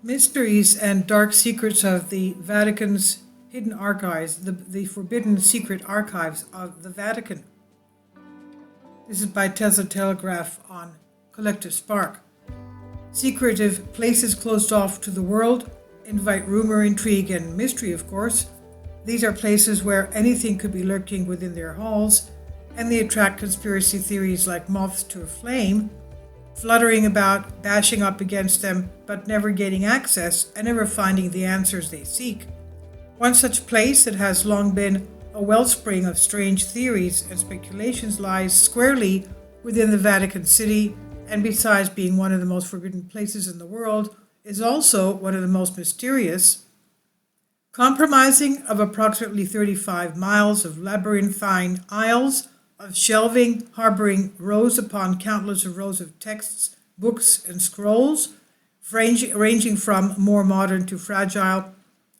Mysteries and dark secrets of the Vatican's hidden archives, the forbidden secret archives of the Vatican. This is by Tesla Telegraph on Collective Spark. Secretive places closed off to the world invite rumor, intrigue, and mystery, of course. These are places where anything could be lurking within their halls, and they attract conspiracy theories like moths to a flame, fluttering about, bashing up against them, but never gaining access and never finding the answers they seek. One such place that has long been a wellspring of strange theories and speculations lies squarely within the Vatican City, and besides being one of the most forbidden places in the world, is also one of the most mysterious. Comprising of approximately 35 miles of labyrinthine aisles of shelving, harboring rows upon countless rows of texts, books, and scrolls, ranging from more modern to fragile,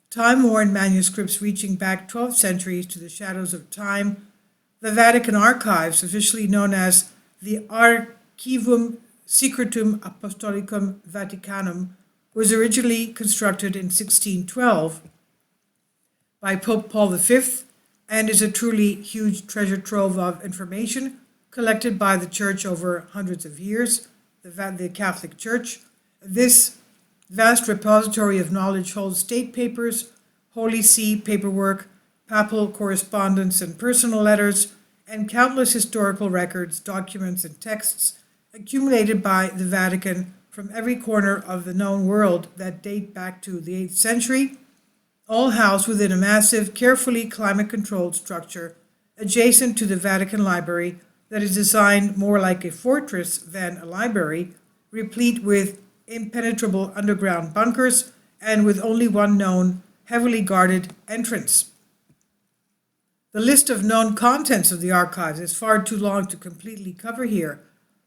time-worn manuscripts reaching back 12 centuries to the shadows of time. The Vatican Archives, officially known as the Archivum Secretum Apostolicum Vaticanum, was originally constructed in 1612 by Pope Paul V and is a truly huge treasure trove of information collected by the Church over hundreds of years, the Catholic Church. This vast repository of knowledge holds state papers, Holy See paperwork, papal correspondence and personal letters, and countless historical records, documents, and texts accumulated by the Vatican from every corner of the known world that date back to the 8th century, all housed within a massive, carefully climate-controlled structure adjacent to the Vatican Library that is designed more like a fortress than a library, replete with impenetrable underground bunkers and with only one known, heavily guarded entrance. The list of known contents of the archives is far too long to completely cover here,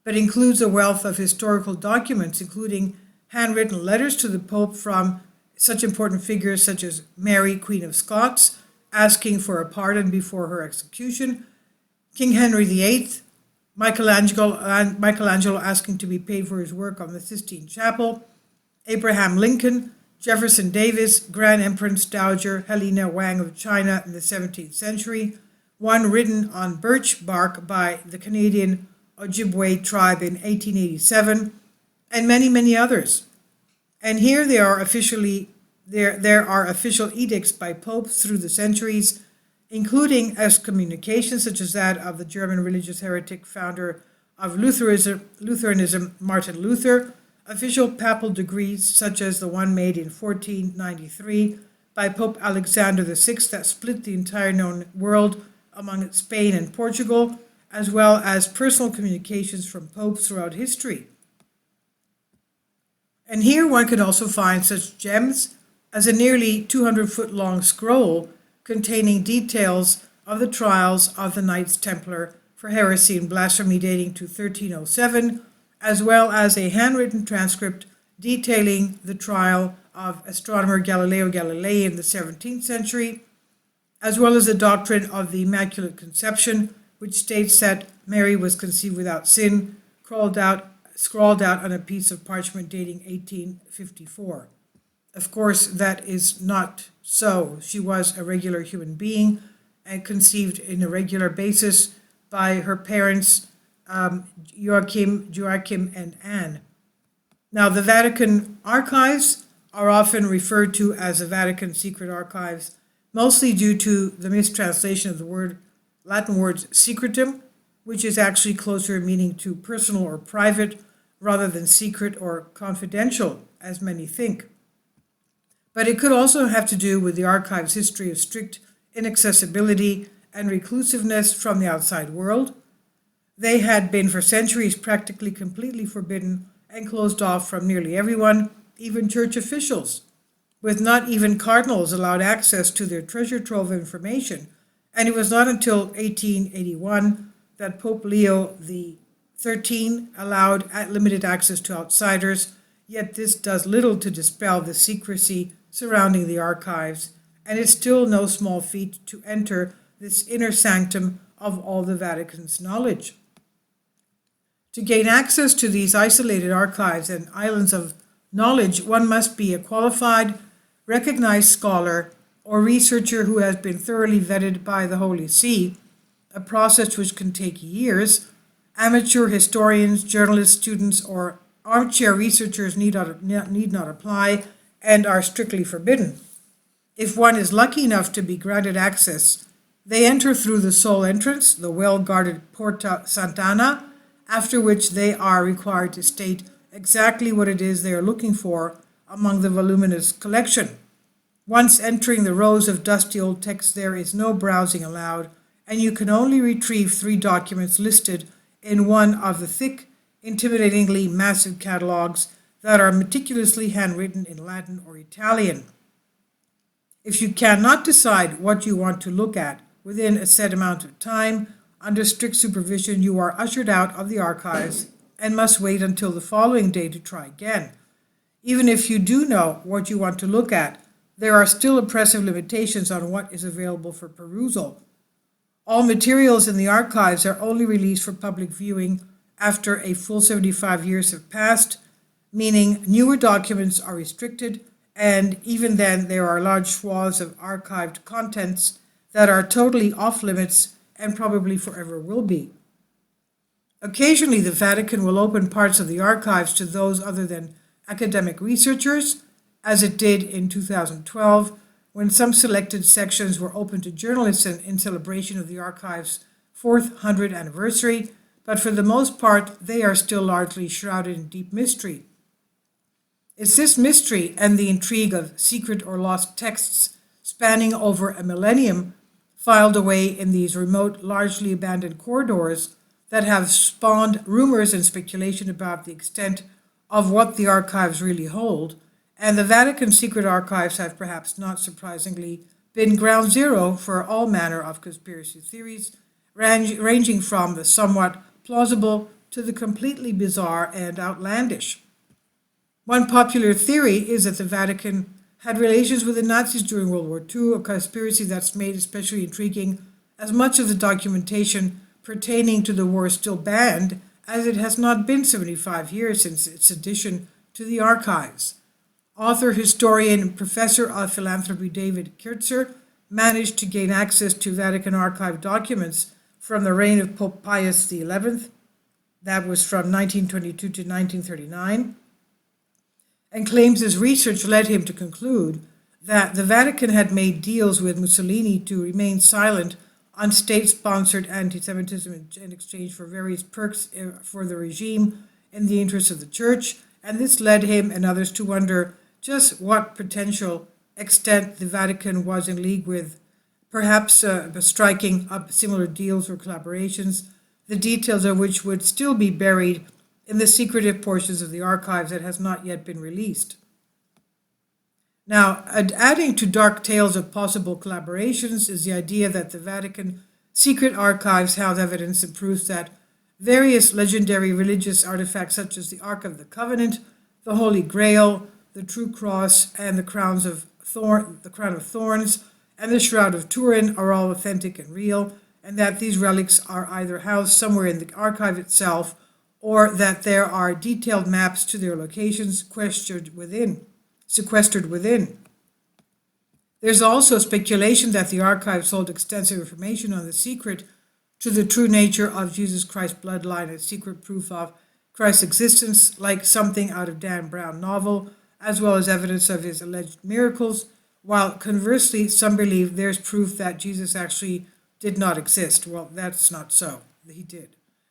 but includes a wealth of historical documents, including handwritten letters to the Pope from such important figures such as Mary, Queen of Scots, asking for a pardon before her execution, King Henry VIII, Michelangelo asking to be paid for his work on the Sistine Chapel, Abraham Lincoln, Jefferson Davis, Grand Empress Dowager Helena Wang of China in the 17th century, one written on birch bark by the Canadian Ojibwe tribe in 1887, and many, many others. And here there are official edicts by popes through the centuries, including excommunications such as that of the German religious heretic founder of Lutheranism, Martin Luther, official papal decrees such as the one made in 1493 by Pope Alexander VI that split the entire known world among Spain and Portugal, as well as personal communications from popes throughout history. And here one can also find such gems as a nearly 200-foot-long scroll containing details of the trials of the Knights Templar for heresy and blasphemy dating to 1307, as well as a handwritten transcript detailing the trial of astronomer Galileo Galilei in the 17th century, as well as the doctrine of the Immaculate Conception, which states that Mary was conceived without sin, scrawled out on a piece of parchment dating 1854. Of course, that is not so. She was a regular human being and conceived in a regular basis by her parents, Joachim, and Anne. Now, the Vatican archives are often referred to as the Vatican Secret Archives, mostly due to the mistranslation of the Latin word secretum, which is actually closer meaning to personal or private rather than secret or confidential, as many think. But it could also have to do with the archive's history of strict inaccessibility and reclusiveness from the outside world. They had been for centuries practically completely forbidden and closed off from nearly everyone, even church officials, with not even cardinals allowed access to their treasure trove of information. And it was not until 1881 that Pope Leo XIII allowed limited access to outsiders, yet this does little to dispel the secrecy surrounding the archives, and it's still no small feat to enter this inner sanctum of all the Vatican's knowledge. To gain access to these isolated archives and islands of knowledge, one must be a qualified, recognized scholar or researcher who has been thoroughly vetted by the Holy See, a process which can take years. Amateur historians, journalists, students, or armchair researchers need not apply and are strictly forbidden. If one is lucky enough to be granted access, they enter through the sole entrance, the well-guarded Porta Sant'Anna, after which they are required to state exactly what it is they are looking for among the voluminous collection. Once entering the rows of dusty old texts, there is no browsing allowed, and you can only retrieve 3 documents listed in one of the thick, intimidatingly massive catalogues that are meticulously handwritten in Latin or Italian. If you cannot decide what you want to look at within a set amount of time, under strict supervision, you are ushered out of the archives and must wait until the following day to try again. Even if you do know what you want to look at, there are still oppressive limitations on what is available for perusal. All materials in the archives are only released for public viewing after a full 75 years have passed, meaning newer documents are restricted, and even then there are large swaths of archived contents that are totally off limits and probably forever will be. Occasionally, the Vatican will open parts of the archives to those other than academic researchers, as it did in 2012, when some selected sections were open to journalists in celebration of the archive's 400th anniversary, but for the most part, they are still largely shrouded in deep mystery. It's this mystery and the intrigue of secret or lost texts spanning over a millennium filed away in these remote, largely abandoned corridors that have spawned rumors and speculation about the extent of what the archives really hold, and the Vatican secret archives have, perhaps not surprisingly, been ground zero for all manner of conspiracy theories, ranging from the somewhat plausible to the completely bizarre and outlandish. One popular theory is that the Vatican had relations with the Nazis during World War II, a conspiracy that's made especially intriguing as much of the documentation pertaining to the war is still banned, as it has not been 75 years since its addition to the archives. Author, historian, and professor of philanthropy David Kirtzer managed to gain access to Vatican archive documents from the reign of Pope Pius XI, that was from 1922 to 1939, and claims his research led him to conclude that the Vatican had made deals with Mussolini to remain silent on state-sponsored anti-Semitism in exchange for various perks for the regime in the interest of the Church, and this led him and others to wonder just what potential extent the Vatican was in league with, perhaps striking up similar deals or collaborations, the details of which would still be buried in the secretive portions of the archives that has not yet been released. Now, adding to dark tales of possible collaborations is the idea that the Vatican secret archives house evidence that proves that various legendary religious artifacts such as the Ark of the Covenant, the Holy Grail, the True Cross, and the crown of thorns, and the Shroud of Turin are all authentic and real, and that these relics are either housed somewhere in the archive itself or that there are detailed maps to their locations sequestered within. There's also speculation that the archives hold extensive information on the secret to the true nature of Jesus Christ's bloodline and secret proof of Christ's existence, like something out of Dan Brown novel, as well as evidence of his alleged miracles, while conversely some believe there's proof that Jesus actually did not exist. Well, that's not so. He did.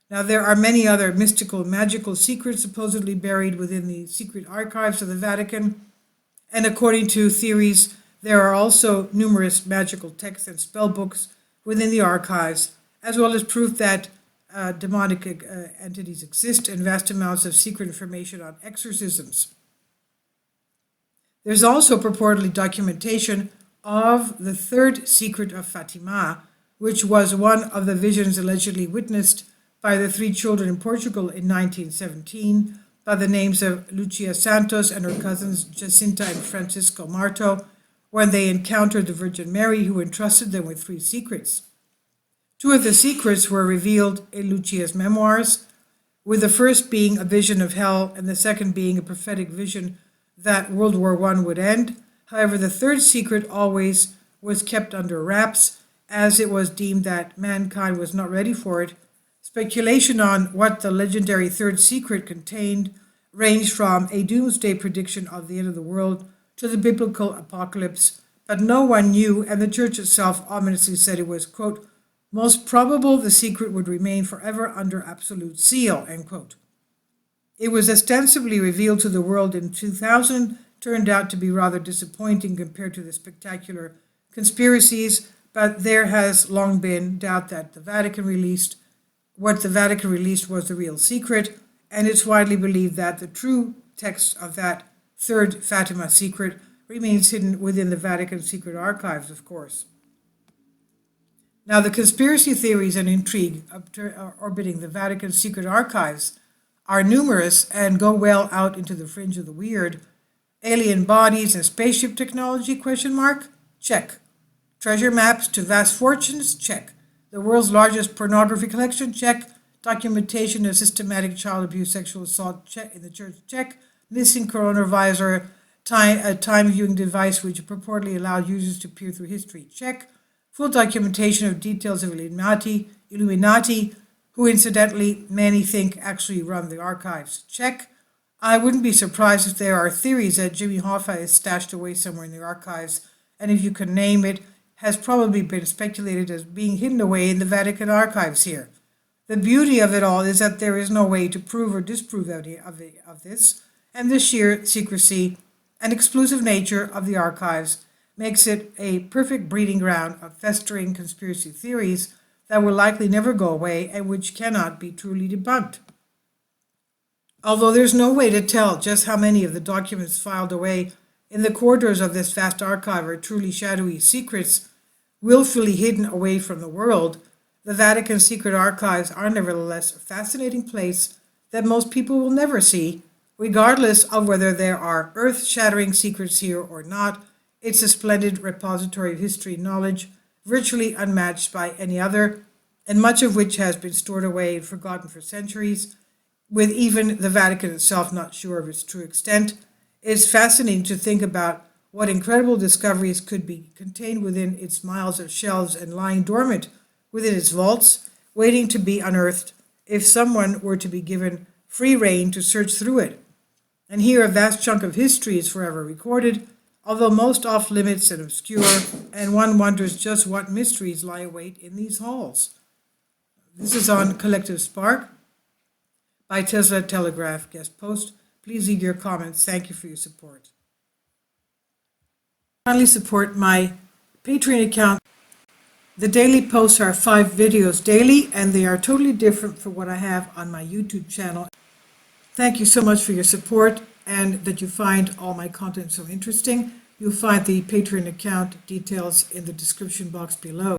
Now, there are many other mystical and magical secrets supposedly buried within the secret archives of the Vatican, and according to theories, there are also numerous magical texts and spell books within the archives, as well as proof that demonic entities exist and vast amounts of secret information on exorcisms. There's also purportedly documentation of the third secret of Fatima, which was one of the visions allegedly witnessed by the 3 children in Portugal in 1917 by the names of Lucia Santos and her cousins Jacinta and Francisco Marto, when they encountered the Virgin Mary, who entrusted them with 3 secrets. 2 of the secrets were revealed in Lucia's memoirs, with the first being a vision of hell and the second being a prophetic vision that World War I would end. However, the third secret always was kept under wraps, as it was deemed that mankind was not ready for it. Speculation on what the legendary third secret contained ranged from a doomsday prediction of the end of the world to the biblical apocalypse, but no one knew, and the church itself ominously said it was, quote, most probable the secret would remain forever under absolute seal, end quote. It was ostensibly revealed to the world in 2000, turned out to be rather disappointing compared to the spectacular conspiracies, but there has long been doubt that what the Vatican released was the real secret, and it's widely believed that the true text of that third Fatima secret remains hidden within the Vatican secret archives, of course. Now, the conspiracy theories and intrigue orbiting the Vatican secret archives are numerous and go well out into the fringe of the weird. Alien bodies and spaceship technology, ? Check. Treasure maps to vast fortunes? Check. The world's largest pornography collection? Check. Documentation of systematic child abuse, sexual assault? Check. In the church? Check. Missing coronavirus time viewing device which purportedly allowed users to peer through history? Check. Full documentation of details of Illuminati, who incidentally many think actually run the archives? Check. I wouldn't be surprised if there are theories that Jimmy Hoffa is stashed away somewhere in the archives, and if you can name it, has probably been speculated as being hidden away in the Vatican archives here. The beauty of it all is that there is no way to prove or disprove any of this, and the sheer secrecy and exclusive nature of the archives makes it a perfect breeding ground of festering conspiracy theories that will likely never go away and which cannot be truly debunked. Although there's no way to tell just how many of the documents filed away in the corridors of this vast archive are truly shadowy secrets willfully hidden away from the world, the Vatican secret archives are nevertheless a fascinating place that most people will never see, regardless of whether there are earth-shattering secrets here or not. It's a splendid repository of history knowledge, virtually unmatched by any other, and much of which has been stored away and forgotten for centuries, with even the Vatican itself not sure of its true extent. It's fascinating to think about what incredible discoveries could be contained within its miles of shelves and lying dormant within its vaults, waiting to be unearthed if someone were to be given free rein to search through it. And here a vast chunk of history is forever recorded, although most off limits and obscure, and one wonders just what mysteries lie await in these halls. This is on Collective Spark by Tesla Telegraph guest post. Please leave your comments. Thank you for your support. Finally, support my Patreon account. The daily posts are 5 videos daily, and they are totally different from what I have on my YouTube channel. Thank you so much for your support and that you find all my content so interesting. You'll find the Patreon account details in the description box below.